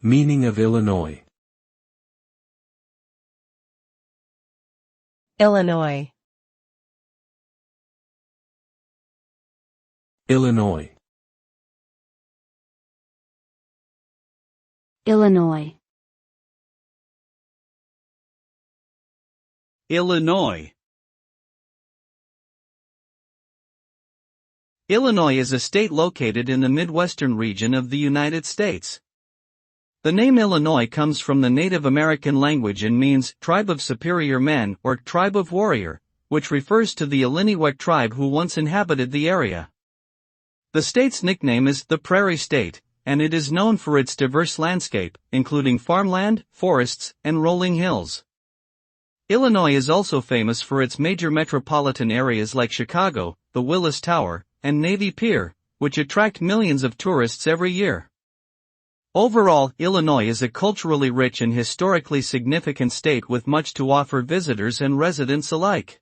Meaning of Illinois. Illinois. Illinois. Illinois. Illinois. Illinois is a state located in the Midwestern region of the United States. The name Illinois comes from the Native American language and means tribe of superior men or tribe of warrior, which refers to the Illiniwek tribe who once inhabited the area. The state's nickname is the Prairie State, and it is known for its diverse landscape, including farmland, forests, and rolling hills. Illinois is also famous for its major metropolitan areas like Chicago, the Willis Tower, and Navy Pier, which attract millions of tourists every year. Overall, Illinois is a culturally rich and historically significant state with much to offer visitors and residents alike.